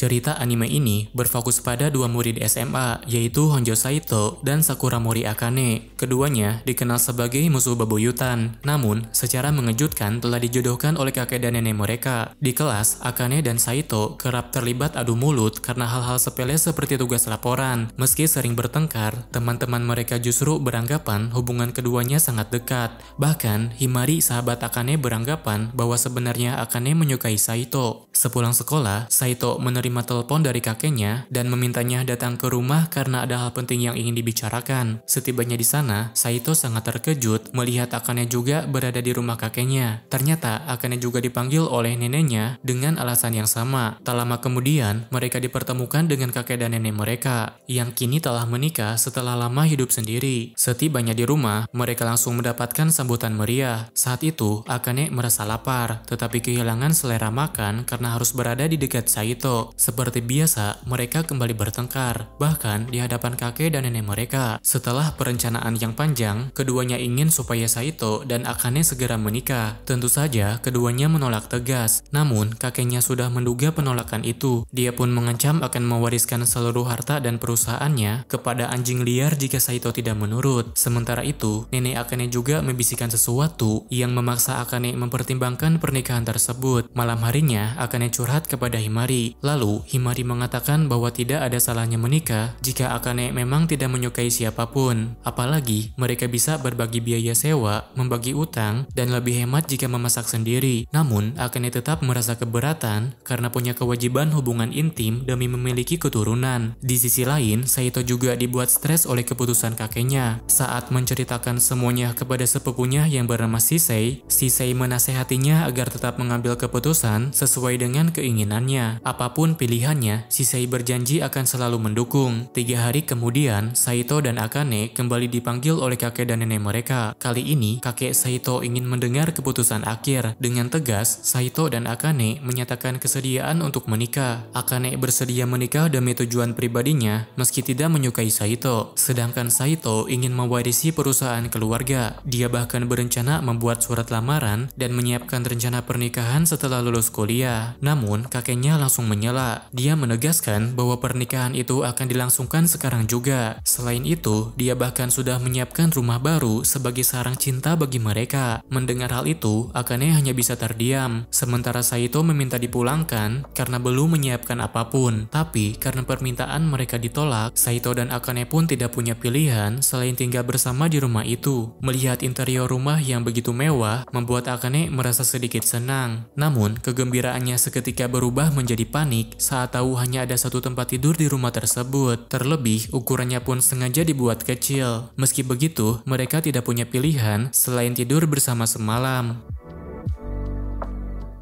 Cerita anime ini berfokus pada dua murid SMA, yaitu Honjo Saito dan Sakura Mori Akane. Keduanya dikenal sebagai musuh bebuyutan, namun secara mengejutkan telah dijodohkan oleh kakek dan nenek mereka. Di kelas, Akane dan Saito kerap terlibat adu mulut karena hal-hal sepele seperti tugas laporan. Meski sering bertengkar, teman-teman mereka justru beranggapan hubungan keduanya sangat dekat. Bahkan, Himari, sahabat Akane, beranggapan bahwa sebenarnya Akane menyukai Saito. Sepulang sekolah, Saito menerima telepon dari kakeknya dan memintanya datang ke rumah karena ada hal penting yang ingin dibicarakan. Setibanya di sana, Saito sangat terkejut melihat Akane juga berada di rumah kakeknya. Ternyata Akane juga dipanggil oleh neneknya dengan alasan yang sama. Tak lama kemudian, mereka dipertemukan dengan kakek dan nenek mereka, yang kini telah menikah setelah lama hidup sendiri. Setibanya di rumah, mereka langsung mendapatkan sambutan meriah. Saat itu, Akane merasa lapar, tetapi kehilangan selera makan karena harus berada di dekat Saito. Seperti biasa, mereka kembali bertengkar, bahkan di hadapan kakek dan nenek mereka. Setelah perencanaan yang panjang, keduanya ingin supaya Saito dan Akane segera menikah. Tentu saja, keduanya menolak tegas. Namun, kakeknya sudah menduga penolakan itu. Dia pun mengancam akan mewariskan seluruh harta dan perusahaannya kepada anjing liar jika Saito tidak menurut. Sementara itu, nenek Akane juga membisikkan sesuatu yang memaksa Akane mempertimbangkan pernikahan tersebut. Malam harinya, Akane curhat kepada Himari. Lalu, Himari mengatakan bahwa tidak ada salahnya menikah jika Akane memang tidak menyukai siapapun. Apalagi, mereka bisa berbagi biaya sewa, membagi utang, dan lebih hemat jika memasak sendiri. Namun, Akane tetap merasa keberatan karena punya kewajiban hubungan intim demi memiliki keturunan. Di sisi lain, Saito juga dibuat stres oleh keputusan kakeknya. Saat menceritakan semuanya kepada sepupunya yang bernama Shisei, Shisei menasehatinya agar tetap mengambil keputusan sesuai dengan keinginannya. Apapun pilihannya, Shisei berjanji akan selalu mendukung. 3 hari kemudian, Saito dan Akane kembali dipanggil oleh kakek dan nenek mereka. Kali ini, kakek Saito ingin mendengar keputusan akhir. Dengan tegas, Saito dan Akane menyatakan kesediaan untuk menikah. Akane bersedia menikah demi tujuan pribadinya, meski tidak menyukai Saito. Sedangkan Saito ingin mewarisi perusahaan keluarga. Dia bahkan berencana membuat surat lamaran dan menyiapkan rencana pernikahan setelah lulus kuliah. Namun, kakeknya langsung menyela. Dia menegaskan bahwa pernikahan itu akan dilangsungkan sekarang juga. Selain itu, dia bahkan sudah menyiapkan rumah baru sebagai sarang cinta bagi mereka. Mendengar hal itu, Akane hanya bisa terdiam. Sementara Saito meminta dipulangkan karena belum menyiapkan apapun. Tapi, karena permintaan mereka ditolak, Saito dan Akane pun tidak punya pilihan selain tinggal bersama di rumah itu. Melihat interior rumah yang begitu mewah, membuat Akane merasa sedikit senang. Namun, kegembiraannya seketika berubah menjadi panik saat tahu hanya ada satu tempat tidur di rumah tersebut. Terlebih, ukurannya pun sengaja dibuat kecil. Meski begitu, mereka tidak punya pilihan selain tidur bersama semalam.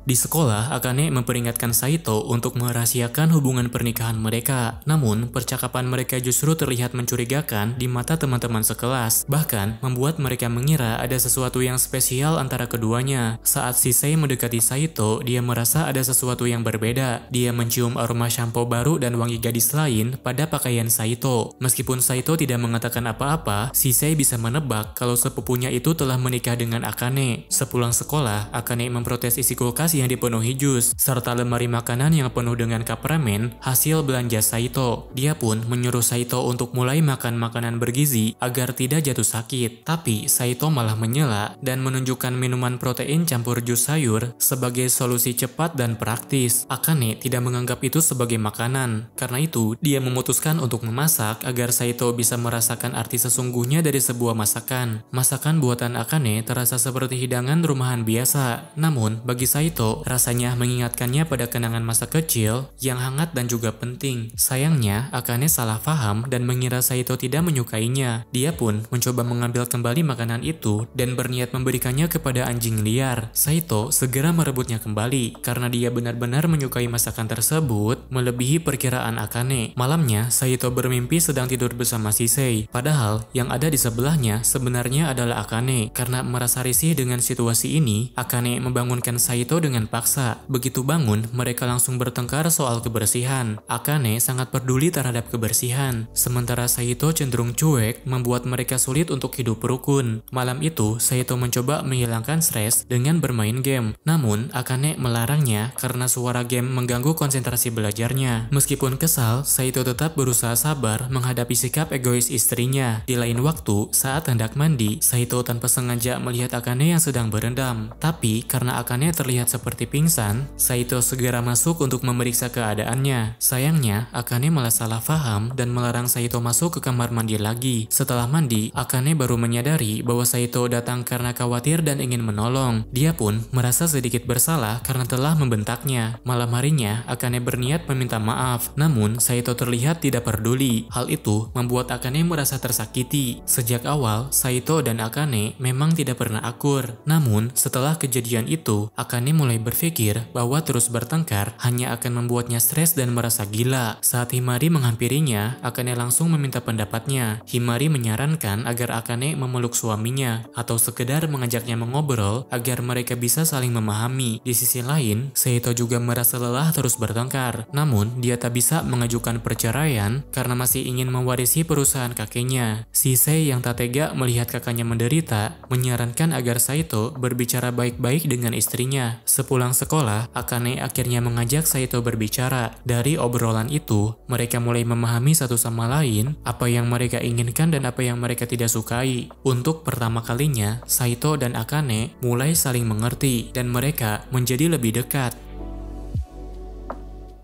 Di sekolah, Akane memperingatkan Saito untuk merahasiakan hubungan pernikahan mereka. Namun, percakapan mereka justru terlihat mencurigakan di mata teman-teman sekelas. Bahkan, membuat mereka mengira ada sesuatu yang spesial antara keduanya. Saat Shisei mendekati Saito, dia merasa ada sesuatu yang berbeda. Dia mencium aroma shampoo baru dan wangi gadis lain pada pakaian Saito. Meskipun Saito tidak mengatakan apa-apa, Shisei bisa menebak kalau sepupunya itu telah menikah dengan Akane. Sepulang sekolah, Akane memprotes isi kulkas yang dipenuhi jus, serta lemari makanan yang penuh dengan cup ramen hasil belanja Saito. Dia pun menyuruh Saito untuk mulai makan makanan bergizi agar tidak jatuh sakit. Tapi Saito malah menyela dan menunjukkan minuman protein campur jus sayur sebagai solusi cepat dan praktis. Akane tidak menganggap itu sebagai makanan. Karena itu, dia memutuskan untuk memasak agar Saito bisa merasakan arti sesungguhnya dari sebuah masakan. Masakan buatan Akane terasa seperti hidangan rumahan biasa. Namun, bagi Saito, rasanya mengingatkannya pada kenangan masa kecil yang hangat dan juga penting. Sayangnya, Akane salah paham dan mengira Saito tidak menyukainya. Dia pun mencoba mengambil kembali makanan itu dan berniat memberikannya kepada anjing liar. Saito segera merebutnya kembali karena dia benar-benar menyukai masakan tersebut melebihi perkiraan Akane. Malamnya, Saito bermimpi sedang tidur bersama Shisei. Padahal, yang ada di sebelahnya sebenarnya adalah Akane. Karena merasa risih dengan situasi ini, Akane membangunkan Saito dengan dengan paksa. Begitu bangun, mereka langsung bertengkar soal kebersihan. Akane sangat peduli terhadap kebersihan, sementara Saito cenderung cuek, membuat mereka sulit untuk hidup rukun. Malam itu, Saito mencoba menghilangkan stres dengan bermain game. Namun, Akane melarangnya karena suara game mengganggu konsentrasi belajarnya. Meskipun kesal, Saito tetap berusaha sabar menghadapi sikap egois istrinya. Di lain waktu, saat hendak mandi, Saito tanpa sengaja melihat Akane yang sedang berendam. Tapi, karena Akane terlihat seperti pingsan, Saito segera masuk untuk memeriksa keadaannya. Sayangnya, Akane malah salah paham dan melarang Saito masuk ke kamar mandi lagi. Setelah mandi, Akane baru menyadari bahwa Saito datang karena khawatir dan ingin menolong. Dia pun merasa sedikit bersalah karena telah membentaknya. Malam harinya, Akane berniat meminta maaf, namun Saito terlihat tidak peduli. Hal itu membuat Akane merasa tersakiti. Sejak awal, Saito dan Akane memang tidak pernah akur. Namun, setelah kejadian itu, Akane mulai berpikir bahwa terus bertengkar hanya akan membuatnya stres dan merasa gila. Saat Himari menghampirinya, Akane langsung meminta pendapatnya. Himari menyarankan agar Akane memeluk suaminya atau sekedar mengajaknya mengobrol agar mereka bisa saling memahami. Di sisi lain, Saito juga merasa lelah terus bertengkar. Namun, dia tak bisa mengajukan perceraian karena masih ingin mewarisi perusahaan kakeknya. Shisei yang tak tega melihat kakaknya menderita, menyarankan agar Saito berbicara baik-baik dengan istrinya. Sepulang sekolah, Akane akhirnya mengajak Saito berbicara. Dari obrolan itu, mereka mulai memahami satu sama lain apa yang mereka inginkan dan apa yang mereka tidak sukai. Untuk pertama kalinya, Saito dan Akane mulai saling mengerti dan mereka menjadi lebih dekat.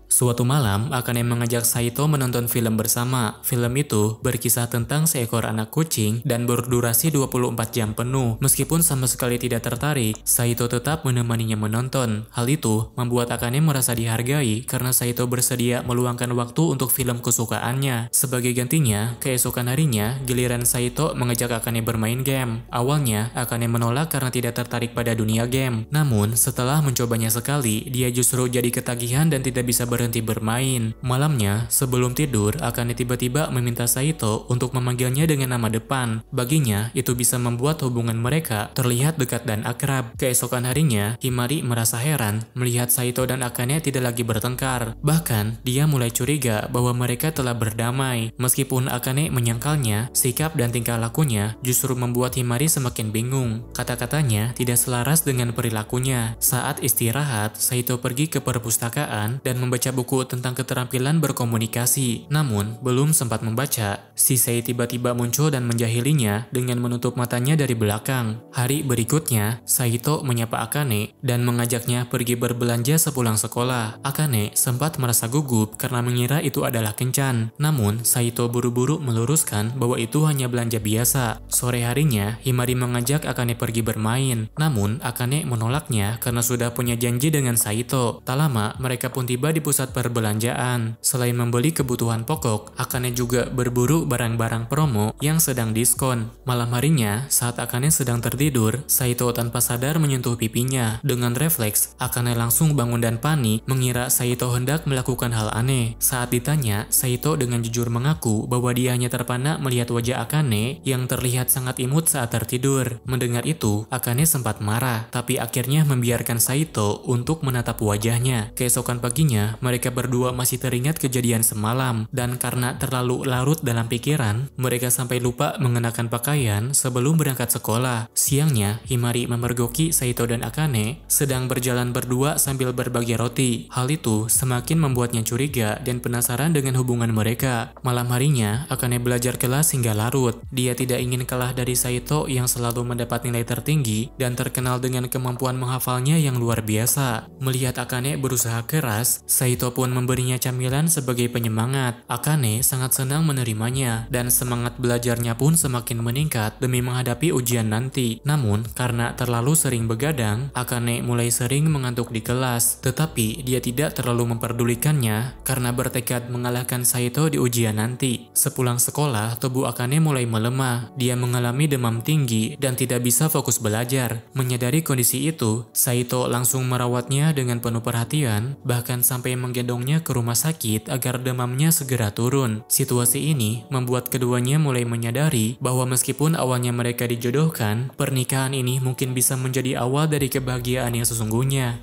Suatu malam, Akane mengajak Saito menonton film bersama. Film itu berkisah tentang seekor anak kucing dan berdurasi 24 jam penuh. Meskipun sama sekali tidak tertarik, Saito tetap menemaninya menonton. Hal itu membuat Akane merasa dihargai karena Saito bersedia meluangkan waktu untuk film kesukaannya. Sebagai gantinya, keesokan harinya, giliran Saito mengajak Akane bermain game. Awalnya, Akane menolak karena tidak tertarik pada dunia game. Namun, setelah mencobanya sekali, dia justru jadi ketagihan dan tidak bisa berhenti bermain. Malamnya, sebelum tidur, Akane tiba-tiba meminta Saito untuk memanggilnya dengan nama depan. Baginya, itu bisa membuat hubungan mereka terlihat dekat dan akrab. Keesokan harinya, Himari merasa heran melihat Saito dan Akane tidak lagi bertengkar. Bahkan, dia mulai curiga bahwa mereka telah berdamai. Meskipun Akane menyangkalnya, sikap dan tingkah lakunya justru membuat Himari semakin bingung. Kata-katanya tidak selaras dengan perilakunya. Saat istirahat, Saito pergi ke perpustakaan dan membaca buku tentang keterampilan berkomunikasi. Namun, belum sempat membaca, Shisei tiba-tiba muncul dan menjahilinya dengan menutup matanya dari belakang. Hari berikutnya, Saito menyapa Akane dan mengajaknya pergi berbelanja sepulang sekolah. Akane sempat merasa gugup karena mengira itu adalah kencan. Namun, Saito buru-buru meluruskan bahwa itu hanya belanja biasa. Sore harinya, Himari mengajak Akane pergi bermain. Namun, Akane menolaknya karena sudah punya janji dengan Saito. Tak lama, mereka pun tiba di pusat perbelanjaan. Selain membeli kebutuhan pokok, Akane juga berburu barang-barang promo yang sedang diskon. Malam harinya, saat Akane sedang tertidur, Saito tanpa sadar menyentuh pipinya. Dengan refleks, Akane langsung bangun dan panik, mengira Saito hendak melakukan hal aneh. Saat ditanya, Saito dengan jujur mengaku bahwa dia hanya terpana melihat wajah Akane yang terlihat sangat imut saat tertidur. Mendengar itu, Akane sempat marah, tapi akhirnya membiarkan Saito untuk menatap wajahnya. Keesokan paginya, mereka berdua masih teringat kejadian semalam, dan karena terlalu larut dalam pikiran, mereka sampai lupa mengenakan pakaian sebelum berangkat sekolah. Siangnya, Himari memergoki Saito dan Akane sedang berjalan berdua sambil berbagi roti. Hal itu semakin membuatnya curiga dan penasaran dengan hubungan mereka. Malam harinya, Akane belajar kelas hingga larut. Dia tidak ingin kalah dari Saito yang selalu mendapat nilai tertinggi dan terkenal dengan kemampuan menghafalnya yang luar biasa. Melihat Akane berusaha keras, Saito pun memberinya camilan sebagai penyemangat. Akane sangat senang menerimanya dan semangat belajarnya pun semakin meningkat demi menghadapi ujian nanti. Namun, karena terlalu sering begadang, Akane mulai sering mengantuk di kelas. Tetapi dia tidak terlalu memperdulikannya karena bertekad mengalahkan Saito di ujian nanti. Sepulang sekolah, tubuh Akane mulai melemah. Dia mengalami demam tinggi dan tidak bisa fokus belajar. Menyadari kondisi itu, Saito langsung merawatnya dengan penuh perhatian, bahkan sampai menggendongnya ke rumah sakit agar demamnya segera turun. Situasi ini membuat keduanya mulai menyadari bahwa meskipun awalnya mereka dijodohkan, pernikahan ini mungkin bisa menjadi awal dari kebahagiaan yang sesungguhnya.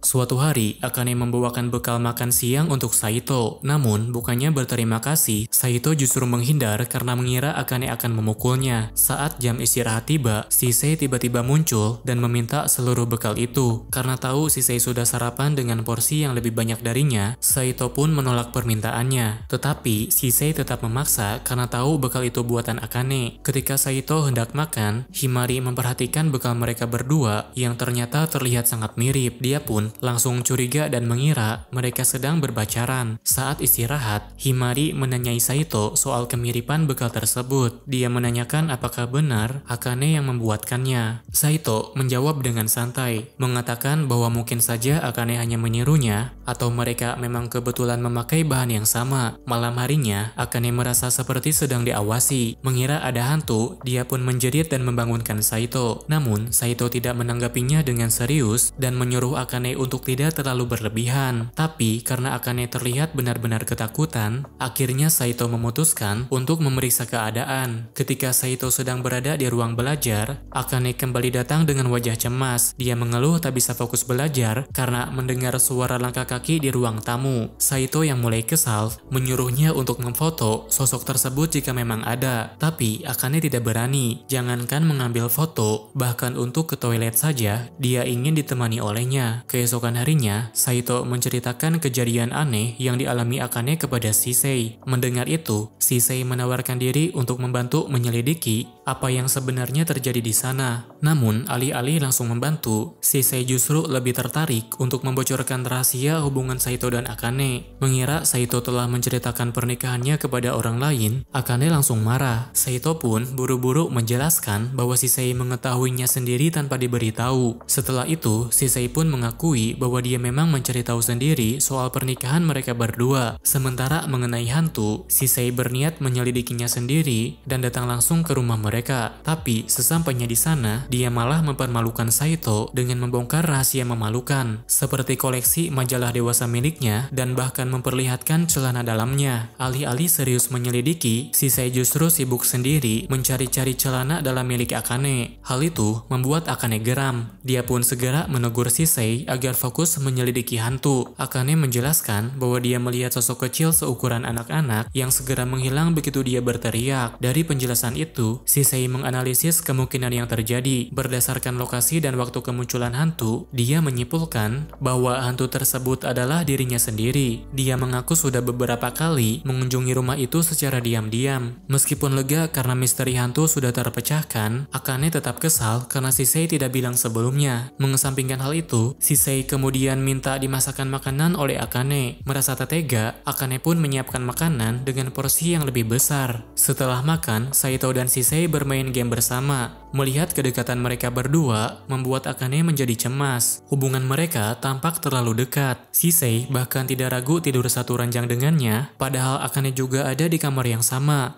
Suatu hari, Akane membawakan bekal makan siang untuk Saito. Namun, bukannya berterima kasih, Saito justru menghindar karena mengira Akane akan memukulnya. Saat jam istirahat tiba, Shisei tiba-tiba muncul dan meminta seluruh bekal itu. Karena tahu Shisei sudah sarapan dengan porsi yang lebih banyak darinya, Saito pun menolak permintaannya. Tetapi, Shisei tetap memaksa karena tahu bekal itu buatan Akane. Ketika Saito hendak makan, Himari memperhatikan bekal mereka berdua yang ternyata terlihat sangat mirip. Dia pun langsung curiga dan mengira mereka sedang berpacaran. Saat istirahat, Himari menanyai Saito soal kemiripan bekal tersebut. Dia menanyakan apakah benar Akane yang membuatkannya. Saito menjawab dengan santai, mengatakan bahwa mungkin saja Akane hanya menirunya atau mereka memang kebetulan memakai bahan yang sama. Malam harinya, Akane merasa seperti sedang diawasi. Mengira ada hantu, dia pun menjerit dan membangunkan Saito. Namun, Saito tidak menanggapinya dengan serius dan menyuruh Akane untuk tidak terlalu berlebihan. Tapi, karena Akane terlihat benar-benar ketakutan, akhirnya Saito memutuskan untuk memeriksa keadaan. Ketika Saito sedang berada di ruang belajar, Akane kembali datang dengan wajah cemas. Dia mengeluh tak bisa fokus belajar karena mendengar suara langkah kaki di ruang tamu. Saito yang mulai kesal menyuruhnya untuk memfoto sosok tersebut jika memang ada. Tapi Akane tidak berani. Jangankan mengambil foto, bahkan untuk ke toilet saja, dia ingin ditemani olehnya. Keesokan harinya, Saito menceritakan kejadian aneh yang dialami Akane kepada Shisei. Mendengar itu, Shisei menawarkan diri untuk membantu menyelidiki apa yang sebenarnya terjadi di sana. Namun, alih-alih langsung membantu, Shisei justru lebih tertarik untuk membocorkan rahasia hubungan Saito dan Akane. Mengira Saito telah menceritakan pernikahannya kepada orang lain, Akane langsung marah. Saito pun buru-buru menjelaskan bahwa Shisei mengetahuinya sendiri tanpa diberitahu. Setelah itu, Shisei pun mengakui bahwa dia memang mencari tahu sendiri soal pernikahan mereka berdua. Sementara mengenai hantu, Shisei berniat menyelidikinya sendiri dan datang langsung ke rumah mereka. Tapi sesampainya di sana, dia malah mempermalukan Saito dengan membongkar rahasia memalukan, seperti koleksi majalah dewasa miliknya dan bahkan memperlihatkan celana dalamnya. Alih-alih serius menyelidiki, Shisei justru sibuk sendiri mencari-cari celana dalam milik Akane. Hal itu membuat Akane geram. Dia pun segera menegur Shisei agar fokus menyelidiki hantu. Akane menjelaskan bahwa dia melihat sosok kecil seukuran anak-anak yang segera menghilang begitu dia berteriak. Dari penjelasan itu, Shisei menganalisis kemungkinan yang terjadi. Berdasarkan lokasi dan waktu kemunculan hantu, dia menyimpulkan bahwa hantu tersebut adalah dirinya sendiri. Dia mengaku sudah beberapa kali mengunjungi rumah itu secara diam-diam. Meskipun lega karena misteri hantu sudah terpecahkan, Akane tetap kesal karena Shisei tidak bilang sebelumnya. Mengesampingkan hal itu, Shisei kemudian minta dimasakkan makanan oleh Akane. Merasa tak tega, Akane pun menyiapkan makanan dengan porsi yang lebih besar. Setelah makan, Saito dan Shisei bermain game bersama. Melihat kedekatan mereka berdua, membuat Akane menjadi cemas. Hubungan mereka tampak terlalu dekat. Shisei bahkan tidak ragu tidur satu ranjang dengannya, padahal Akane juga ada di kamar yang sama.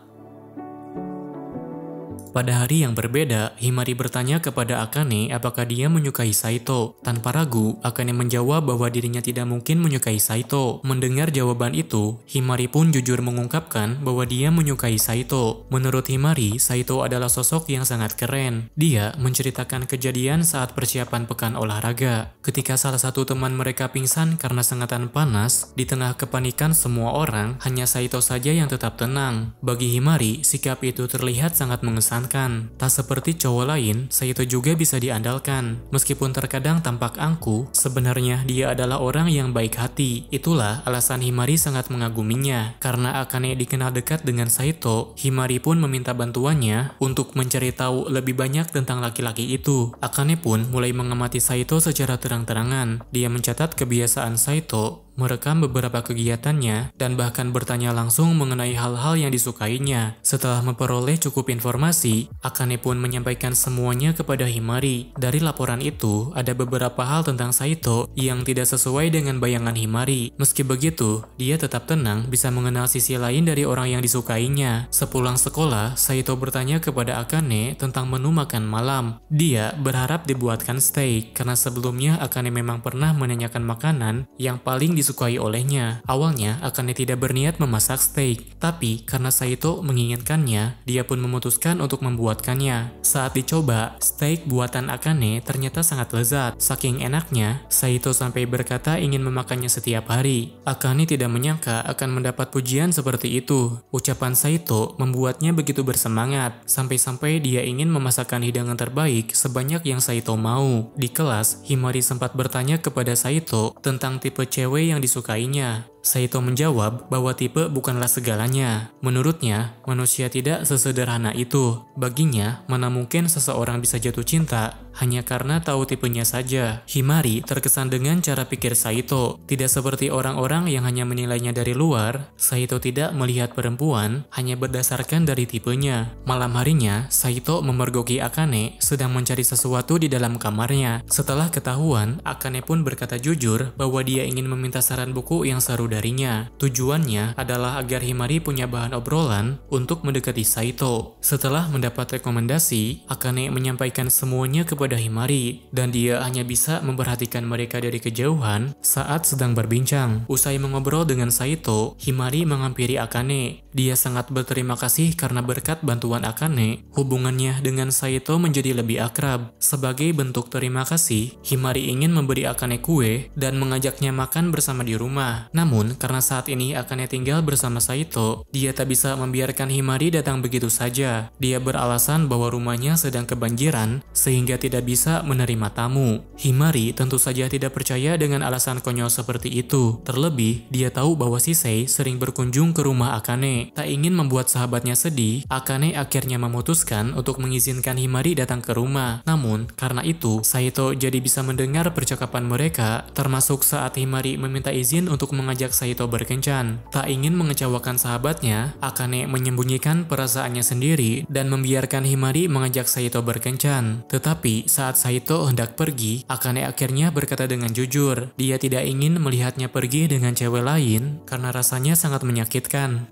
Pada hari yang berbeda, Himari bertanya kepada Akane apakah dia menyukai Saito. Tanpa ragu, Akane menjawab bahwa dirinya tidak mungkin menyukai Saito. Mendengar jawaban itu, Himari pun jujur mengungkapkan bahwa dia menyukai Saito. Menurut Himari, Saito adalah sosok yang sangat keren. Dia menceritakan kejadian saat persiapan pekan olahraga. Ketika salah satu teman mereka pingsan karena sengatan panas, di tengah kepanikan semua orang, hanya Saito saja yang tetap tenang. Bagi Himari, sikap itu terlihat sangat mengesankan. Tak seperti cowok lain, Saito juga bisa diandalkan. Meskipun terkadang tampak angkuh, sebenarnya dia adalah orang yang baik hati. Itulah alasan Himari sangat mengaguminya. Karena Akane dikenal dekat dengan Saito, Himari pun meminta bantuannya untuk mencari tahu lebih banyak tentang laki-laki itu. Akane pun mulai mengamati Saito secara terang-terangan. Dia mencatat kebiasaan Saito, merekam beberapa kegiatannya, dan bahkan bertanya langsung mengenai hal-hal yang disukainya. Setelah memperoleh cukup informasi, Akane pun menyampaikan semuanya kepada Himari. Dari laporan itu, ada beberapa hal tentang Saito yang tidak sesuai dengan bayangan Himari. Meski begitu, dia tetap tenang bisa mengenal sisi lain dari orang yang disukainya. Sepulang sekolah, Saito bertanya kepada Akane tentang menu makan malam. Dia berharap dibuatkan steak, karena sebelumnya Akane memang pernah menanyakan makanan yang paling disukai olehnya. Awalnya Akane tidak berniat memasak steak, tapi karena Saito menginginkannya, dia pun memutuskan untuk membuatkannya. Saat dicoba, steak buatan Akane ternyata sangat lezat. Saking enaknya, Saito sampai berkata ingin memakannya setiap hari. Akane tidak menyangka akan mendapat pujian seperti itu. Ucapan Saito membuatnya begitu bersemangat, sampai-sampai dia ingin memasakkan hidangan terbaik sebanyak yang Saito mau. Di kelas, Himari sempat bertanya kepada Saito tentang tipe cewek yang disukainya. Saito menjawab bahwa tipe bukanlah segalanya. Menurutnya, manusia tidak sesederhana itu. Baginya, mana mungkin seseorang bisa jatuh cinta hanya karena tahu tipenya saja. Himari terkesan dengan cara pikir Saito. Tidak seperti orang-orang yang hanya menilainya dari luar, Saito tidak melihat perempuan hanya berdasarkan dari tipenya. Malam harinya, Saito memergoki Akane sedang mencari sesuatu di dalam kamarnya. Setelah ketahuan, Akane pun berkata jujur bahwa dia ingin meminta saran buku yang seru darinya. Tujuannya adalah agar Himari punya bahan obrolan untuk mendekati Saito. Setelah mendapat rekomendasi, Akane menyampaikan semuanya kepada Himari, dan dia hanya bisa memperhatikan mereka dari kejauhan saat sedang berbincang. Usai mengobrol dengan Saito, Himari menghampiri Akane. Dia sangat berterima kasih karena berkat bantuan Akane, hubungannya dengan Saito menjadi lebih akrab. Sebagai bentuk terima kasih, Himari ingin memberi Akane kue dan mengajaknya makan bersama di rumah. Namun, karena saat ini Akane tinggal bersama Saito, dia tak bisa membiarkan Himari datang begitu saja. Dia beralasan bahwa rumahnya sedang kebanjiran sehingga tidak bisa menerima tamu. Himari tentu saja tidak percaya dengan alasan konyol seperti itu. Terlebih, dia tahu bahwa Shisei sering berkunjung ke rumah Akane. Tak ingin membuat sahabatnya sedih, Akane akhirnya memutuskan untuk mengizinkan Himari datang ke rumah. Namun, karena itu, Saito jadi bisa mendengar percakapan mereka, termasuk saat Himari meminta izin untuk mengajak Saito berkencan. Tak ingin mengecewakan sahabatnya, Akane menyembunyikan perasaannya sendiri dan membiarkan Himari mengajak Saito berkencan. Tetapi saat Saito hendak pergi, Akane akhirnya berkata dengan jujur, dia tidak ingin melihatnya pergi dengan cewek lain karena rasanya sangat menyakitkan.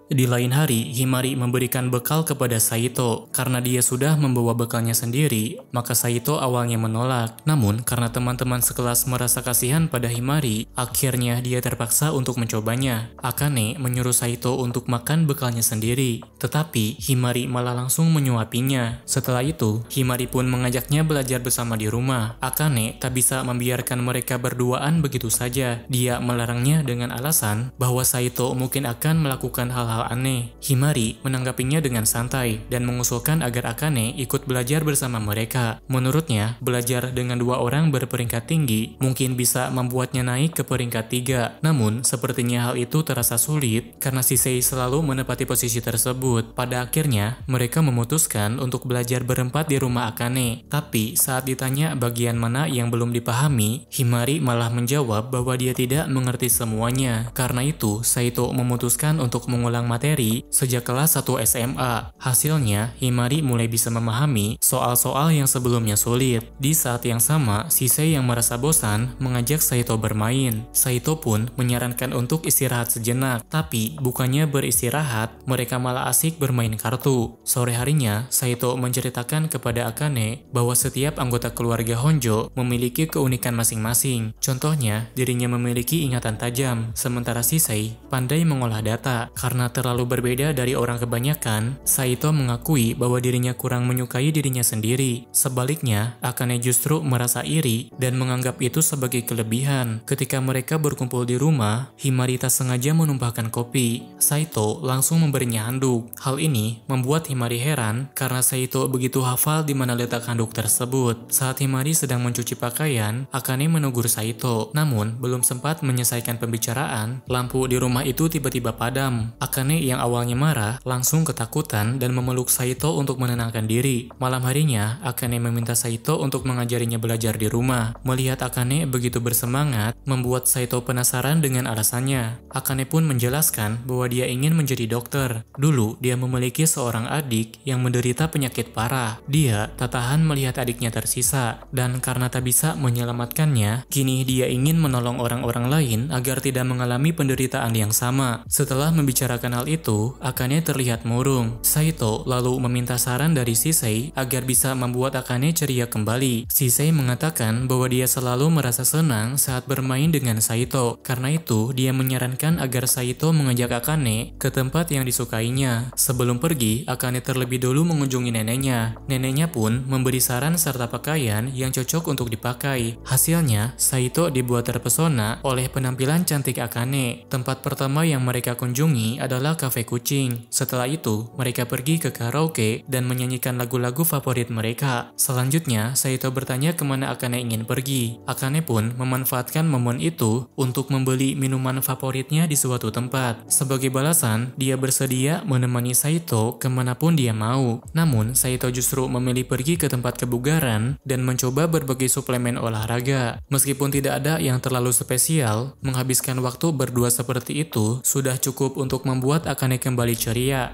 Di lain hari, Himari memberikan bekal kepada Saito. Karena dia sudah membawa bekalnya sendiri, maka Saito awalnya menolak. Namun, karena teman-teman sekelas merasa kasihan pada Himari, akhirnya dia terpaksa untuk mencobanya. Akane menyuruh Saito untuk makan bekalnya sendiri. Tetapi, Himari malah langsung menyuapinya. Setelah itu, Himari pun mengajaknya belajar bersama di rumah. Akane tak bisa membiarkan mereka berduaan begitu saja. Dia melarangnya dengan alasan bahwa Saito mungkin akan melakukan hal-hal aneh. Himari menanggapinya dengan santai dan mengusulkan agar Akane ikut belajar bersama mereka. Menurutnya, belajar dengan dua orang berperingkat tinggi mungkin bisa membuatnya naik ke peringkat 3. Namun, sepertinya hal itu terasa sulit karena Shisei selalu menepati posisi tersebut. Pada akhirnya, mereka memutuskan untuk belajar berempat di rumah Akane. Tapi, saat ditanya bagian mana yang belum dipahami, Himari malah menjawab bahwa dia tidak mengerti semuanya. Karena itu, Saito memutuskan untuk mengulang materi sejak kelas 1 SMA. Hasilnya, Himari mulai bisa memahami soal-soal yang sebelumnya sulit. Di saat yang sama, Shisei yang merasa bosan mengajak Saito bermain. Saito pun menyarankan untuk istirahat sejenak, tapi bukannya beristirahat, mereka malah asik bermain kartu. Sore harinya, Saito menceritakan kepada Akane bahwa setiap anggota keluarga Honjo memiliki keunikan masing-masing. Contohnya, dirinya memiliki ingatan tajam, sementara Shisei pandai mengolah data. Karena terlalu berbeda dari orang kebanyakan, Saito mengakui bahwa dirinya kurang menyukai dirinya sendiri. Sebaliknya, Akane justru merasa iri dan menganggap itu sebagai kelebihan. Ketika mereka berkumpul di rumah, Himari tak sengaja menumpahkan kopi. Saito langsung memberinya handuk. Hal ini membuat Himari heran karena Saito begitu hafal di mana letak handuk tersebut. Saat Himari sedang mencuci pakaian, Akane menegur Saito. Namun, belum sempat menyelesaikan pembicaraan, lampu di rumah itu tiba-tiba padam. Akane yang awalnya marah langsung ketakutan dan memeluk Saito untuk menenangkan diri. Malam harinya, Akane meminta Saito untuk mengajarinya belajar di rumah. Melihat Akane begitu bersemangat, membuat Saito penasaran dengan alasannya. Akane pun menjelaskan bahwa dia ingin menjadi dokter. Dulu, dia memiliki seorang adik yang menderita penyakit parah. Dia tak tahan melihat adiknya tersisa, dan karena tak bisa menyelamatkannya, kini dia ingin menolong orang-orang lain agar tidak mengalami penderitaan yang sama. Setelah membicarakan kenal itu, Akane terlihat murung. Saito lalu meminta saran dari Shisei agar bisa membuat Akane ceria kembali. Shisei mengatakan bahwa dia selalu merasa senang saat bermain dengan Saito. Karena itu, dia menyarankan agar Saito mengajak Akane ke tempat yang disukainya. Sebelum pergi, Akane terlebih dulu mengunjungi neneknya. Neneknya pun memberi saran serta pakaian yang cocok untuk dipakai. Hasilnya, Saito dibuat terpesona oleh penampilan cantik Akane. Tempat pertama yang mereka kunjungi adalah kafe kucing. Setelah itu, mereka pergi ke karaoke dan menyanyikan lagu-lagu favorit mereka. Selanjutnya, Saito bertanya kemana Akane ingin pergi. Akane pun memanfaatkan momen itu untuk membeli minuman favoritnya di suatu tempat. Sebagai balasan, dia bersedia menemani Saito kemanapun dia mau. Namun, Saito justru memilih pergi ke tempat kebugaran dan mencoba berbagai suplemen olahraga. Meskipun tidak ada yang terlalu spesial, menghabiskan waktu berdua seperti itu sudah cukup untuk membuat Akane kembali ceria.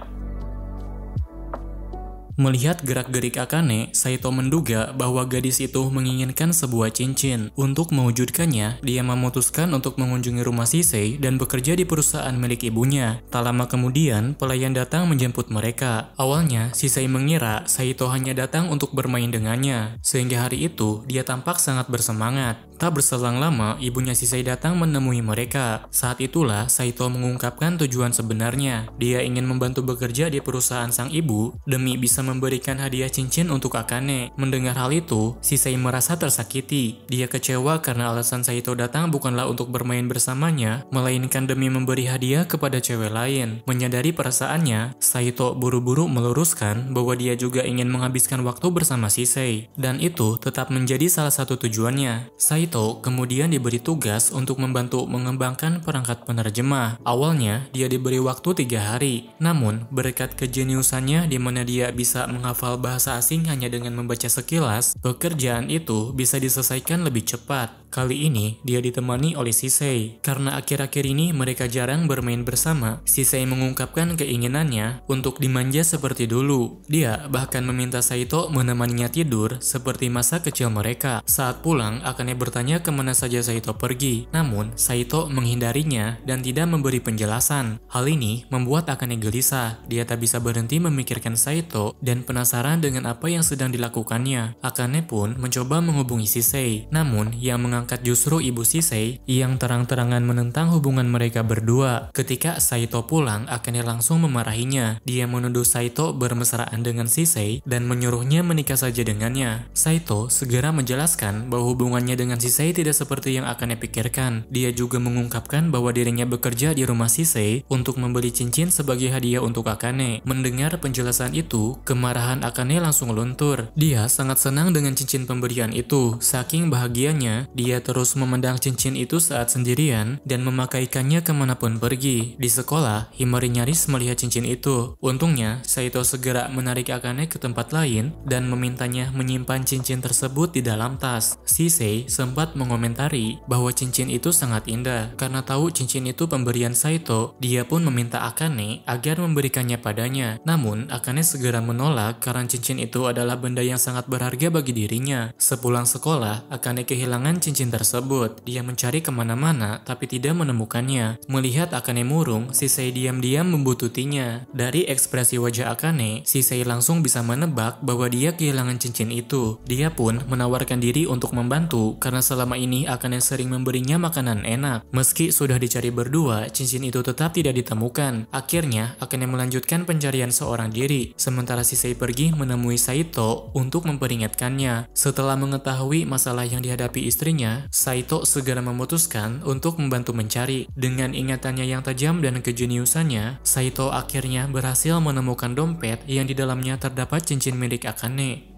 Melihat gerak-gerik Akane, Saito menduga bahwa gadis itu menginginkan sebuah cincin. Untuk mewujudkannya, dia memutuskan untuk mengunjungi rumah Shisei dan bekerja di perusahaan milik ibunya. Tak lama kemudian, pelayan datang menjemput mereka. Awalnya, Shisei mengira Saito hanya datang untuk bermain dengannya, sehingga hari itu dia tampak sangat bersemangat. Tak berselang lama, ibunya Shisei datang menemui mereka. Saat itulah Saito mengungkapkan tujuan sebenarnya. Dia ingin membantu bekerja di perusahaan sang ibu demi bisa memberikan hadiah cincin untuk Akane. Mendengar hal itu, Shisei merasa tersakiti. Dia kecewa karena alasan Saito datang bukanlah untuk bermain bersamanya, melainkan demi memberi hadiah kepada cewek lain. Menyadari perasaannya, Saito buru-buru meluruskan bahwa dia juga ingin menghabiskan waktu bersama Shisei, dan itu tetap menjadi salah satu tujuannya. Saito kemudian diberi tugas untuk membantu mengembangkan perangkat penerjemah. Awalnya, dia diberi waktu 3 hari. Namun, berkat kejeniusannya di mana dia bisa menghafal bahasa asing hanya dengan membaca sekilas, pekerjaan itu bisa diselesaikan lebih cepat. Kali ini, dia ditemani oleh Shisei. Karena akhir-akhir ini mereka jarang bermain bersama, Shisei mengungkapkan keinginannya untuk dimanja seperti dulu. Dia bahkan meminta Saito menemaninya tidur seperti masa kecil mereka. Saat pulang, Akane bertanya kemana saja Saito pergi. Namun, Saito menghindarinya dan tidak memberi penjelasan. Hal ini membuat Akane gelisah. Dia tak bisa berhenti memikirkan Saito dan penasaran dengan apa yang sedang dilakukannya. Akane pun mencoba menghubungi Shisei. Namun, yang mengangkat justru ibu Shisei yang terang-terangan menentang hubungan mereka berdua. Ketika Saito pulang, Akane langsung memarahinya. Dia menuduh Saito bermesraan dengan Shisei dan menyuruhnya menikah saja dengannya. Saito segera menjelaskan bahwa hubungannya dengan Shisei tidak seperti yang Akane pikirkan. Dia juga mengungkapkan bahwa dirinya bekerja di rumah Shisei untuk membeli cincin sebagai hadiah untuk Akane. Mendengar penjelasan itu, kemarahan Akane langsung luntur. Dia sangat senang dengan cincin pemberian itu. Saking bahagianya, dia terus memandang cincin itu saat sendirian dan memakaikannya kemanapun pergi. Di sekolah, Himari nyaris melihat cincin itu. Untungnya, Saito segera menarik Akane ke tempat lain dan memintanya menyimpan cincin tersebut di dalam tas. Shisei sempat mengomentari bahwa cincin itu sangat indah. Karena tahu cincin itu pemberian Saito, dia pun meminta Akane agar memberikannya padanya. Namun, Akane segera menolak karena cincin itu adalah benda yang sangat berharga bagi dirinya. Sepulang sekolah, Akane kehilangan cincin tersebut. Dia mencari kemana-mana tapi tidak menemukannya. Melihat Akane murung, Shisei diam-diam membututinya. Dari ekspresi wajah Akane, Shisei langsung bisa menebak bahwa dia kehilangan cincin itu. Dia pun menawarkan diri untuk membantu karena selama ini Akane sering memberinya makanan enak. Meski sudah dicari berdua, cincin itu tetap tidak ditemukan. Akhirnya, Akane melanjutkan pencarian seorang diri, sementara Shisei pergi menemui Saito untuk memperingatkannya. Setelah mengetahui masalah yang dihadapi istrinya, Saito segera memutuskan untuk membantu mencari. Dengan ingatannya yang tajam dan kejeniusannya, Saito akhirnya berhasil menemukan dompet yang di dalamnya terdapat cincin milik Akane.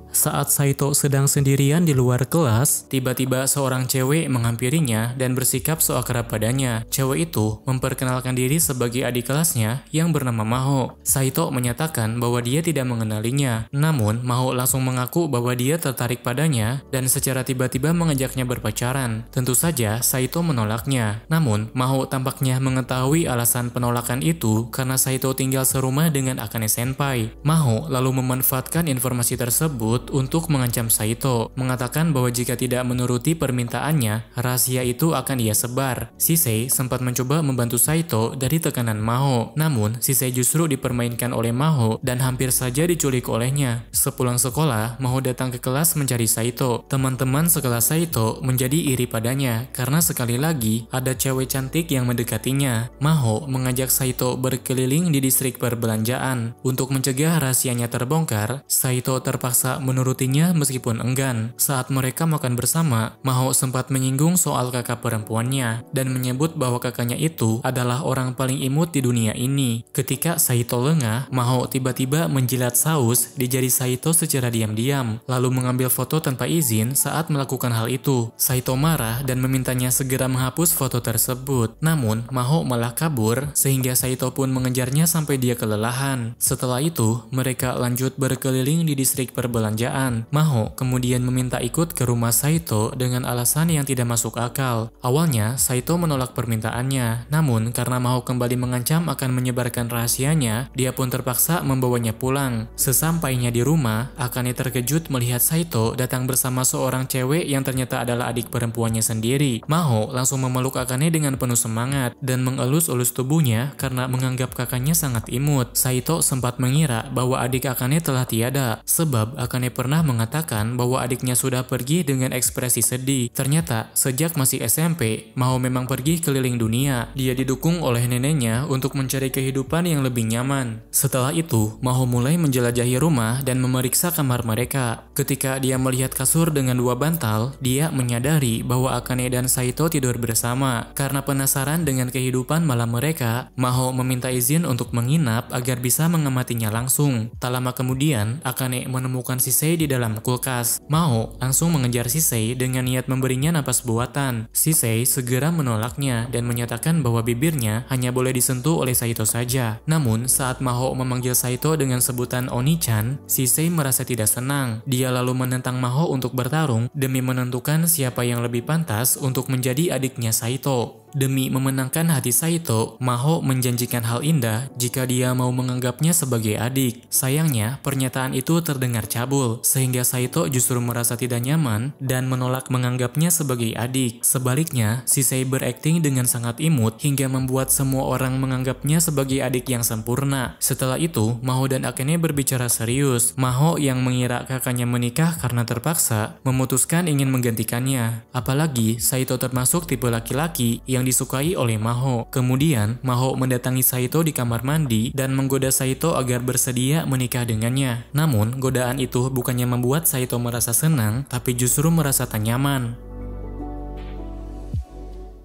Saat Saito sedang sendirian di luar kelas, tiba-tiba seorang cewek menghampirinya dan bersikap so akrab padanya. Cewek itu memperkenalkan diri sebagai adik kelasnya yang bernama Maho. Saito menyatakan bahwa dia tidak mengenalinya. Namun, Maho langsung mengaku bahwa dia tertarik padanya dan secara tiba-tiba mengajaknya berpacaran. Tentu saja, Saito menolaknya. Namun, Maho tampaknya mengetahui alasan penolakan itu karena Saito tinggal serumah dengan Akane Senpai. Maho lalu memanfaatkan informasi tersebut turut untuk mengancam Saito, mengatakan bahwa jika tidak menuruti permintaannya, rahasia itu akan ia sebar. Shisei sempat mencoba membantu Saito dari tekanan Maho, namun Shisei justru dipermainkan oleh Maho dan hampir saja diculik olehnya. Sepulang sekolah, Maho datang ke kelas mencari Saito. Teman-teman sekelas Saito menjadi iri padanya karena sekali lagi ada cewek cantik yang mendekatinya. Maho mengajak Saito berkeliling di distrik perbelanjaan. Untuk mencegah rahasianya terbongkar, Saito terpaksa menurutinya meskipun enggan. Saat mereka makan bersama, Maho sempat menyinggung soal kakak perempuannya dan menyebut bahwa kakaknya itu adalah orang paling imut di dunia ini. Ketika Saito lengah, Maho tiba-tiba menjilat saus di jari Saito secara diam-diam, lalu mengambil foto tanpa izin saat melakukan hal itu. Saito marah dan memintanya segera menghapus foto tersebut. Namun, Maho malah kabur sehingga Saito pun mengejarnya sampai dia kelelahan. Setelah itu, mereka lanjut berkeliling di distrik perbelanjaan. Maho kemudian meminta ikut ke rumah Saito dengan alasan yang tidak masuk akal. Awalnya, Saito menolak permintaannya, namun karena Maho kembali mengancam akan menyebarkan rahasianya, dia pun terpaksa membawanya pulang. Sesampainya di rumah, Akane terkejut melihat Saito datang bersama seorang cewek yang ternyata adalah adik perempuannya sendiri. Maho langsung memeluk Akane dengan penuh semangat dan mengelus-elus tubuhnya karena menganggap kakaknya sangat imut. Saito sempat mengira bahwa adik Akane telah tiada, sebab Akane pernah mengatakan bahwa adiknya sudah pergi dengan ekspresi sedih. Ternyata, sejak masih SMP, Maho memang pergi keliling dunia. Dia didukung oleh neneknya untuk mencari kehidupan yang lebih nyaman. Setelah itu, Maho mulai menjelajahi rumah dan memeriksa kamar mereka. Ketika dia melihat kasur dengan 2 bantal, dia menyadari bahwa Akane dan Saito tidur bersama. Karena penasaran dengan kehidupan malam mereka, Maho meminta izin untuk menginap agar bisa mengamatinya langsung. Tak lama kemudian, Akane menemukan Shisei di dalam kulkas. Maho langsung mengejar Shisei dengan niat memberinya napas buatan. Shisei segera menolaknya dan menyatakan bahwa bibirnya hanya boleh disentuh oleh Saito saja. Namun, saat Maho memanggil Saito dengan sebutan Oni-chan, Shisei merasa tidak senang. Dia lalu menentang Maho untuk bertarung demi menentukan siapa yang lebih pantas untuk menjadi adiknya Saito. Demi memenangkan hati Saito, Maho menjanjikan hal indah jika dia mau menganggapnya sebagai adik. Sayangnya, pernyataan itu terdengar cabul, sehingga Saito justru merasa tidak nyaman dan menolak menganggapnya sebagai adik. Sebaliknya, Shisei berakting dengan sangat imut hingga membuat semua orang menganggapnya sebagai adik yang sempurna. Setelah itu, Maho dan Akane berbicara serius. Maho yang mengira kakaknya menikah karena terpaksa, memutuskan ingin menggantikannya. Apalagi, Saito termasuk tipe laki-laki yang disukai oleh Maho. Kemudian, Maho mendatangi Saito di kamar mandi dan menggoda Saito agar bersedia menikah dengannya. Namun, godaan itu bukannya membuat Saito merasa senang, tapi justru merasa tak nyaman.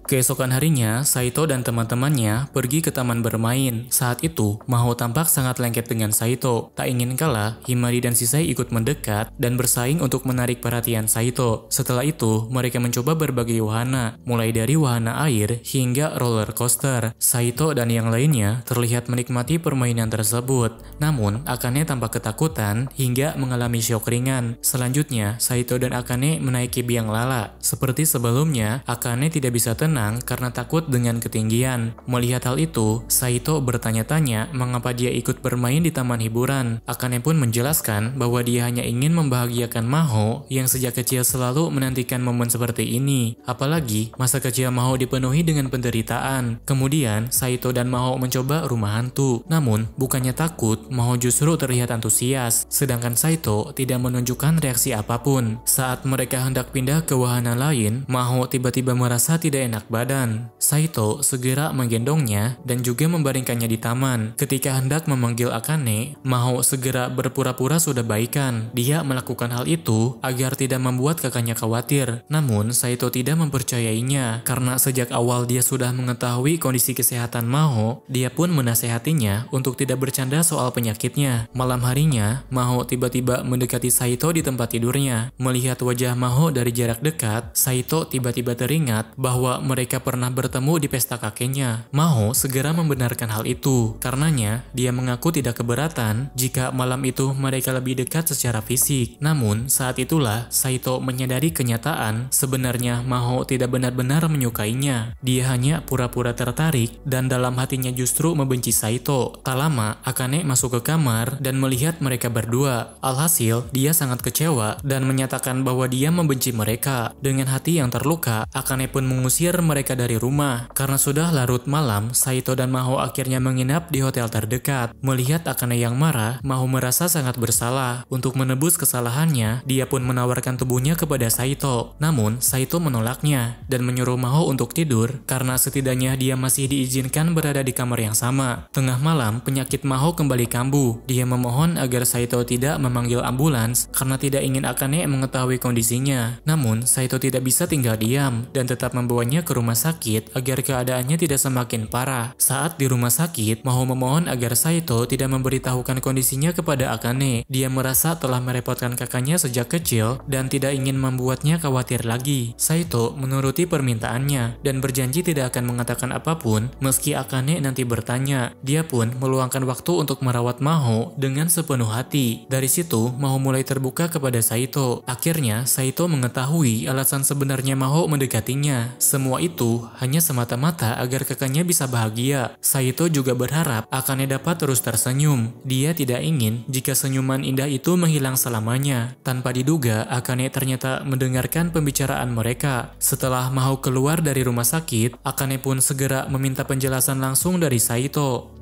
Keesokan harinya, Saito dan teman-temannya pergi ke taman bermain. Saat itu, Maho tampak sangat lengket dengan Saito. Tak ingin kalah, Himari dan Shisei ikut mendekat dan bersaing untuk menarik perhatian Saito. Setelah itu, mereka mencoba berbagai wahana, mulai dari wahana air hingga roller coaster. Saito dan yang lainnya terlihat menikmati permainan tersebut. Namun, Akane tampak ketakutan hingga mengalami syok ringan. Selanjutnya, Saito dan Akane menaiki biang lala. Seperti sebelumnya, Akane tidak bisa tenang karena takut dengan ketinggian. Melihat hal itu, Saito bertanya-tanya mengapa dia ikut bermain di taman hiburan. Akane pun menjelaskan bahwa dia hanya ingin membahagiakan Maho yang sejak kecil selalu menantikan momen seperti ini. Apalagi, masa kecil Maho dipenuhi dengan penderitaan. Kemudian, Saito dan Maho mencoba rumah hantu. Namun, bukannya takut, Maho justru terlihat antusias. Sedangkan Saito tidak menunjukkan reaksi apapun. Saat mereka hendak pindah ke wahana lain, Maho tiba-tiba merasa tidak enak badan. Saito segera menggendongnya dan juga membaringkannya di taman. Ketika hendak memanggil Akane, Maho segera berpura-pura sudah baikan. Dia melakukan hal itu agar tidak membuat kakaknya khawatir. Namun, Saito tidak mempercayainya karena sejak awal dia sudah mengetahui kondisi kesehatan Maho. Dia pun menasehatinya untuk tidak bercanda soal penyakitnya. Malam harinya, Maho tiba-tiba mendekati Saito di tempat tidurnya. Melihat wajah Maho dari jarak dekat, Saito tiba-tiba teringat bahwa mereka pernah bertemu di pesta kakeknya. Maho segera membenarkan hal itu. Karenanya, dia mengaku tidak keberatan jika malam itu mereka lebih dekat secara fisik. Namun, saat itulah Saito menyadari kenyataan sebenarnya Maho tidak benar-benar menyukainya. Dia hanya pura-pura tertarik dan dalam hatinya justru membenci Saito. Tak lama, Akane masuk ke kamar dan melihat mereka berdua. Alhasil, dia sangat kecewa dan menyatakan bahwa dia membenci mereka. Dengan hati yang terluka, Akane pun mengusir mereka dari rumah. Karena sudah larut malam, Saito dan Maho akhirnya menginap di hotel terdekat. Melihat Akane yang marah, Maho merasa sangat bersalah. Untuk menebus kesalahannya, dia pun menawarkan tubuhnya kepada Saito. Namun, Saito menolaknya dan menyuruh Maho untuk tidur karena setidaknya dia masih diizinkan berada di kamar yang sama. Tengah malam, penyakit Maho kembali kambuh. Dia memohon agar Saito tidak memanggil ambulans karena tidak ingin Akane mengetahui kondisinya. Namun, Saito tidak bisa tinggal diam dan tetap membawanya ke rumah sakit agar keadaannya tidak semakin parah. Saat di rumah sakit, Maho memohon agar Saito tidak memberitahukan kondisinya kepada Akane. Dia merasa telah merepotkan kakaknya sejak kecil dan tidak ingin membuatnya khawatir lagi. Saito menuruti permintaannya dan berjanji tidak akan mengatakan apapun meski Akane nanti bertanya. Dia pun meluangkan waktu untuk merawat Maho dengan sepenuh hati. Dari situ, Maho mulai terbuka kepada Saito. Akhirnya, Saito mengetahui alasan sebenarnya Maho mendekatinya. Semua itu hanya semata-mata agar kakaknya bisa bahagia. Saito juga berharap Akane dapat terus tersenyum. Dia tidak ingin jika senyuman indah itu menghilang selamanya. Tanpa diduga, Akane ternyata mendengarkan pembicaraan mereka. Setelah Maho keluar dari rumah sakit, Akane pun segera meminta penjelasan langsung dari Saito.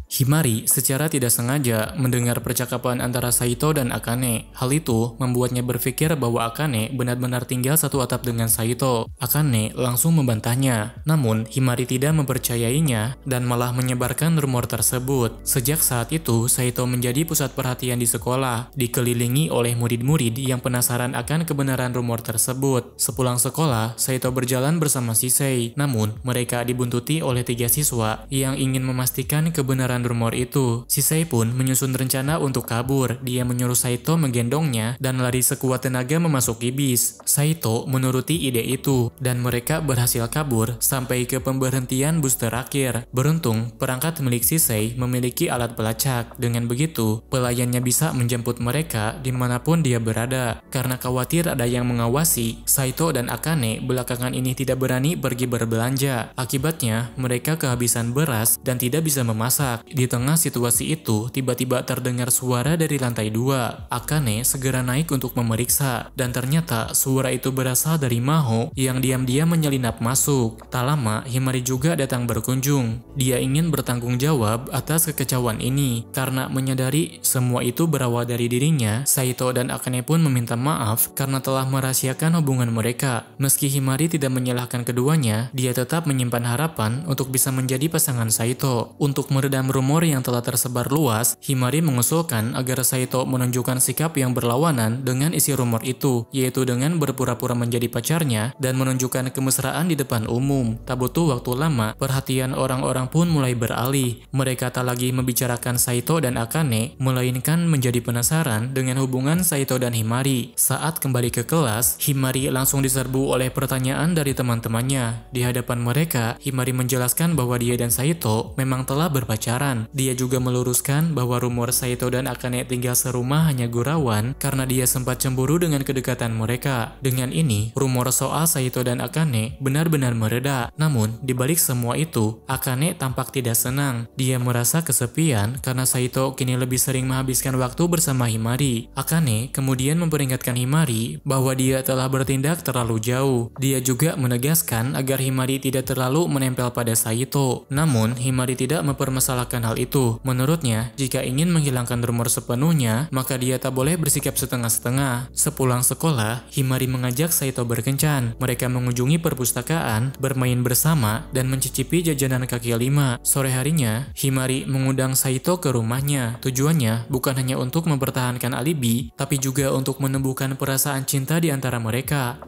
Himari secara tidak sengaja mendengar percakapan antara Saito dan Akane. Hal itu membuatnya berpikir bahwa Akane benar-benar tinggal satu atap dengan Saito. Akane langsung membantahnya. Namun, Himari tidak mempercayainya dan malah menyebarkan rumor tersebut. Sejak saat itu, Saito menjadi pusat perhatian di sekolah, dikelilingi oleh murid-murid yang penasaran akan kebenaran rumor tersebut. Sepulang sekolah, Saito berjalan bersama Shisei. Namun, mereka dibuntuti oleh 3 siswa yang ingin memastikan kebenaran rumor itu. Shisei pun menyusun rencana untuk kabur. Dia menyuruh Saito menggendongnya dan lari sekuat tenaga memasuki bis. Saito menuruti ide itu dan mereka berhasil kabur sampai ke pemberhentian bus terakhir. Beruntung, perangkat milik Shisei memiliki alat pelacak. Dengan begitu, pelayannya bisa menjemput mereka dimanapun dia berada. Karena khawatir ada yang mengawasi, Saito dan Akane belakangan ini tidak berani pergi berbelanja. Akibatnya, mereka kehabisan beras dan tidak bisa memasak. Di tengah situasi itu, tiba-tiba terdengar suara dari lantai 2. Akane segera naik untuk memeriksa, dan ternyata suara itu berasal dari Maho yang diam-diam menyelinap masuk. Tak lama, Himari juga datang berkunjung. Dia ingin bertanggung jawab atas kekecauan ini. Karena menyadari semua itu berawal dari dirinya, Saito dan Akane pun meminta maaf karena telah merahasiakan hubungan mereka. Meski Himari tidak menyalahkan keduanya, dia tetap menyimpan harapan untuk bisa menjadi pasangan Saito. Untuk meredam rumor yang telah tersebar luas, Himari mengusulkan agar Saito menunjukkan sikap yang berlawanan dengan isi rumor itu, yaitu dengan berpura-pura menjadi pacarnya dan menunjukkan kemesraan di depan umum. Tak butuh waktu lama, perhatian orang-orang pun mulai beralih. Mereka tak lagi membicarakan Saito dan Akane, melainkan menjadi penasaran dengan hubungan Saito dan Himari. Saat kembali ke kelas, Himari langsung diserbu oleh pertanyaan dari teman-temannya. Di hadapan mereka, Himari menjelaskan bahwa dia dan Saito memang telah berpacaran. Dia juga meluruskan bahwa rumor Saito dan Akane tinggal serumah hanya gurauan karena dia sempat cemburu dengan kedekatan mereka. Dengan ini, rumor soal Saito dan Akane benar-benar mereda. Namun, di balik semua itu, Akane tampak tidak senang. Dia merasa kesepian karena Saito kini lebih sering menghabiskan waktu bersama Himari. Akane kemudian memperingatkan Himari bahwa dia telah bertindak terlalu jauh. Dia juga menegaskan agar Himari tidak terlalu menempel pada Saito. Namun, Himari tidak mempermasalahkan hal itu. Menurutnya, jika ingin menghilangkan rumor sepenuhnya, maka dia tak boleh bersikap setengah-setengah. Sepulang sekolah, Himari mengajak Saito berkencan. Mereka mengunjungi perpustakaan, bermain bersama, dan mencicipi jajanan kaki lima. Sore harinya, Himari mengundang Saito ke rumahnya. Tujuannya bukan hanya untuk mempertahankan alibi, tapi juga untuk menumbuhkan perasaan cinta di antara mereka.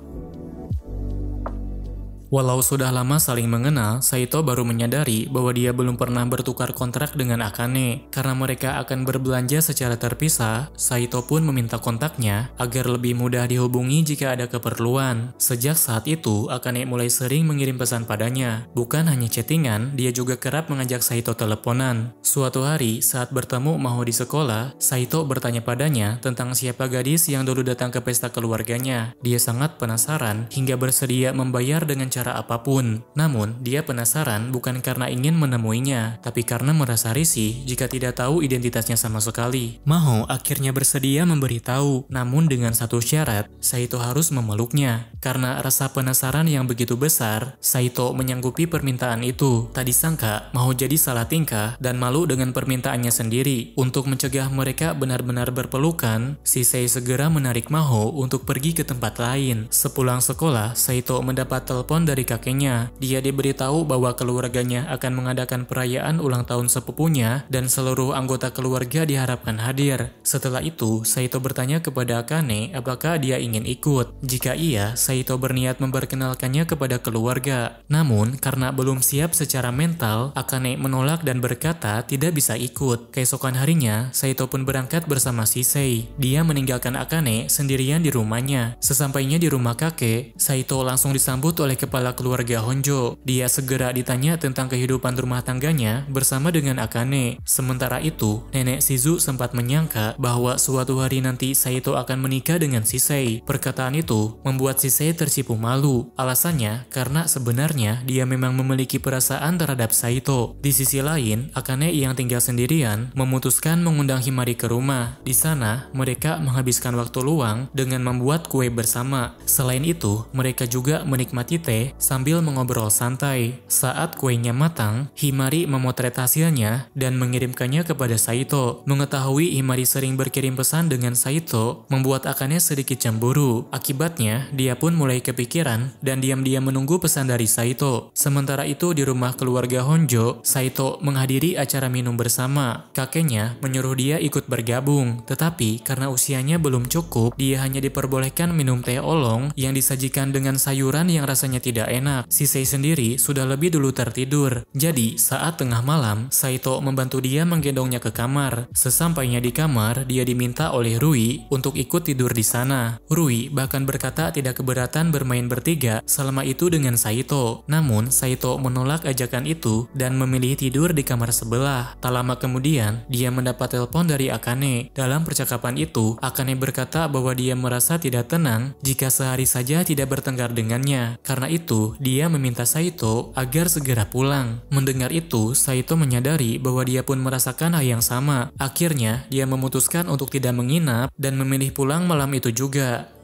Walau sudah lama saling mengenal, Saito baru menyadari bahwa dia belum pernah bertukar kontrak dengan Akane. Karena mereka akan berbelanja secara terpisah, Saito pun meminta kontaknya agar lebih mudah dihubungi jika ada keperluan. Sejak saat itu, Akane mulai sering mengirim pesan padanya. Bukan hanya chattingan, dia juga kerap mengajak Saito teleponan. Suatu hari, saat bertemu Maho di sekolah, Saito bertanya padanya tentang siapa gadis yang dulu datang ke pesta keluarganya. Dia sangat penasaran hingga bersedia membayar dengan cara apapun. Namun, dia penasaran bukan karena ingin menemuinya, tapi karena merasa risih jika tidak tahu identitasnya sama sekali. Maho akhirnya bersedia memberitahu, namun dengan satu syarat, Saito harus memeluknya. Karena rasa penasaran yang begitu besar, Saito menyanggupi permintaan itu. Tak disangka, Maho jadi salah tingkah dan malu dengan permintaannya sendiri. Untuk mencegah mereka benar-benar berpelukan, Shisei segera menarik Maho untuk pergi ke tempat lain. Sepulang sekolah, Saito mendapat telepon dari kakeknya. Dia diberitahu bahwa keluarganya akan mengadakan perayaan ulang tahun sepupunya dan seluruh anggota keluarga diharapkan hadir. Setelah itu, Saito bertanya kepada Akane apakah dia ingin ikut. Jika iya, Saito berniat memperkenalkannya kepada keluarga. Namun, karena belum siap secara mental, Akane menolak dan berkata tidak bisa ikut. Keesokan harinya, Saito pun berangkat bersama Shisei. Dia meninggalkan Akane sendirian di rumahnya. Sesampainya di rumah kakek, Saito langsung disambut oleh kepala keluarga Honjo. Dia segera ditanya tentang kehidupan rumah tangganya bersama dengan Akane. Sementara itu, nenek Shizu sempat menyangka bahwa suatu hari nanti Saito akan menikah dengan Shisei. Perkataan itu membuat Shisei tersipu malu. Alasannya karena sebenarnya dia memang memiliki perasaan terhadap Saito. Di sisi lain, Akane yang tinggal sendirian memutuskan mengundang Himari ke rumah. Di sana, mereka menghabiskan waktu luang dengan membuat kue bersama. Selain itu, mereka juga menikmati teh sambil mengobrol santai. Saat kuenya matang, Himari memotret hasilnya dan mengirimkannya kepada Saito. Mengetahui Himari sering berkirim pesan dengan Saito, membuat Akane sedikit cemburu. Akibatnya, dia pun mulai kepikiran dan diam-diam menunggu pesan dari Saito. Sementara itu di rumah keluarga Honjo, Saito menghadiri acara minum bersama. Kakeknya menyuruh dia ikut bergabung, tetapi karena usianya belum cukup, dia hanya diperbolehkan minum teh olong yang disajikan dengan sayuran yang rasanya tidak enak. Shisei sendiri sudah lebih dulu tertidur. Jadi, saat tengah malam, Saito membantu dia menggendongnya ke kamar. Sesampainya di kamar, dia diminta oleh Rui untuk ikut tidur di sana. Rui bahkan berkata tidak keberatan bermain bertiga selama itu dengan Saito. Namun, Saito menolak ajakan itu dan memilih tidur di kamar sebelah. Tak lama kemudian, dia mendapat telepon dari Akane. Dalam percakapan itu, Akane berkata bahwa dia merasa tidak tenang jika sehari saja tidak bertengkar dengannya. Karena itu, dia meminta Saito agar segera pulang. Mendengar itu, Saito menyadari bahwa dia pun merasakan hal yang sama. Akhirnya, dia memutuskan untuk tidak menginap dan memilih pulang malam itu juga.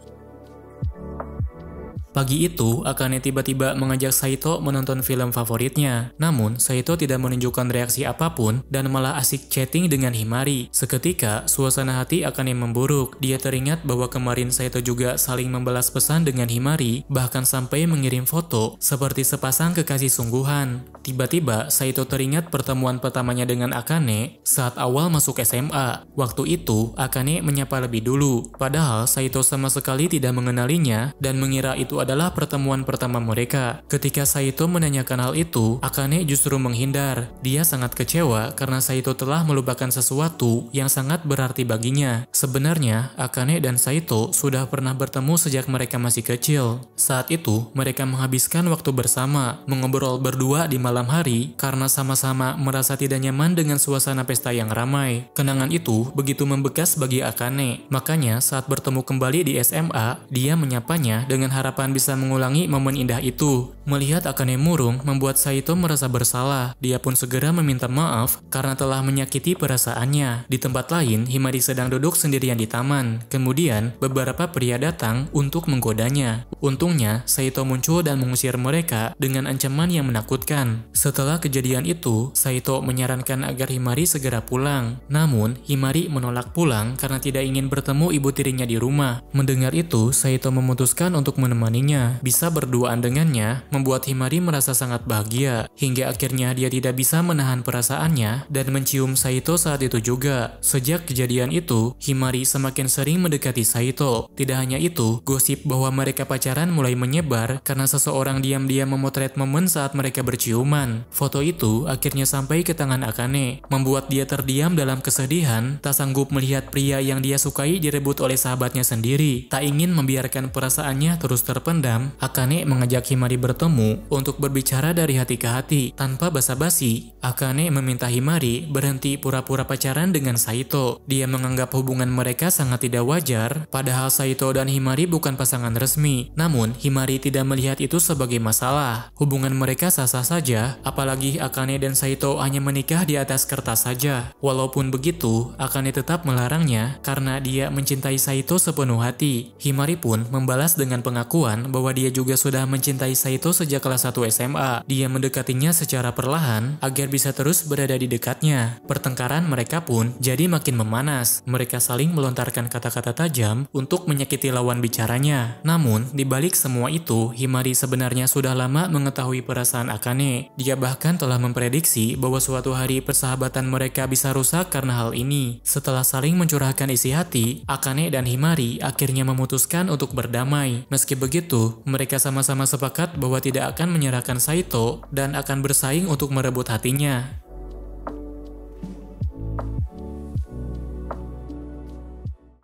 Pagi itu, Akane tiba-tiba mengajak Saito menonton film favoritnya. Namun, Saito tidak menunjukkan reaksi apapun dan malah asik chatting dengan Himari. Seketika, suasana hati Akane memburuk. Dia teringat bahwa kemarin Saito juga saling membalas pesan dengan Himari, bahkan sampai mengirim foto seperti sepasang kekasih sungguhan. Tiba-tiba, Saito teringat pertemuan pertamanya dengan Akane saat awal masuk SMA. Waktu itu, Akane menyapa lebih dulu. Padahal, Saito sama sekali tidak mengenalinya dan mengira itu adalah pertemuan pertama mereka. Ketika Saito menanyakan hal itu, Akane justru menghindar. Dia sangat kecewa karena Saito telah melupakan sesuatu yang sangat berarti baginya. Sebenarnya, Akane dan Saito sudah pernah bertemu sejak mereka masih kecil. Saat itu, mereka menghabiskan waktu bersama, mengobrol berdua di malam hari karena sama-sama merasa tidak nyaman dengan suasana pesta yang ramai. Kenangan itu begitu membekas bagi Akane. Makanya, saat bertemu kembali di SMA, dia menyapanya dengan harapan bisa mengulangi momen indah itu. Melihat Akane murung membuat Saito merasa bersalah. Dia pun segera meminta maaf karena telah menyakiti perasaannya. Di tempat lain, Himari sedang duduk sendirian di taman. Kemudian, beberapa pria datang untuk menggodanya. Untungnya, Saito muncul dan mengusir mereka dengan ancaman yang menakutkan. Setelah kejadian itu, Saito menyarankan agar Himari segera pulang. Namun, Himari menolak pulang karena tidak ingin bertemu ibu tirinya di rumah. Mendengar itu, Saito memutuskan untuk menemaninya. suaminya. Bisa berduaan dengannya membuat Himari merasa sangat bahagia, hingga akhirnya dia tidak bisa menahan perasaannya dan mencium Saito saat itu juga. Sejak kejadian itu, Himari semakin sering mendekati Saito. Tidak hanya itu, gosip bahwa mereka pacaran mulai menyebar karena seseorang diam-diam memotret momen saat mereka berciuman. Foto itu akhirnya sampai ke tangan Akane, membuat dia terdiam dalam kesedihan, tak sanggup melihat pria yang dia sukai direbut oleh sahabatnya sendiri. Tak ingin membiarkan perasaannya terus terpendam, Akane mengajak Himari bertemu untuk berbicara dari hati ke hati. Tanpa basa-basi, Akane meminta Himari berhenti pura-pura pacaran dengan Saito. Dia menganggap hubungan mereka sangat tidak wajar, padahal Saito dan Himari bukan pasangan resmi. Namun, Himari tidak melihat itu sebagai masalah. Hubungan mereka sah-sah saja, apalagi Akane dan Saito hanya menikah di atas kertas saja. Walaupun begitu, Akane tetap melarangnya karena dia mencintai Saito sepenuh hati. Himari pun membalas dengan pengakuan bahwa dia juga sudah mencintai Saito sejak kelas 1 SMA. Dia mendekatinya secara perlahan agar bisa terus berada di dekatnya. Pertengkaran mereka pun jadi makin memanas. Mereka saling melontarkan kata-kata tajam untuk menyakiti lawan bicaranya. Namun, di balik semua itu, Himari sebenarnya sudah lama mengetahui perasaan Akane. Dia bahkan telah memprediksi bahwa suatu hari persahabatan mereka bisa rusak karena hal ini. Setelah saling mencurahkan isi hati, Akane dan Himari akhirnya memutuskan untuk berdamai. Meski begitu, mereka sama-sama sepakat bahwa tidak akan menyerahkan Saito dan akan bersaing untuk merebut hatinya.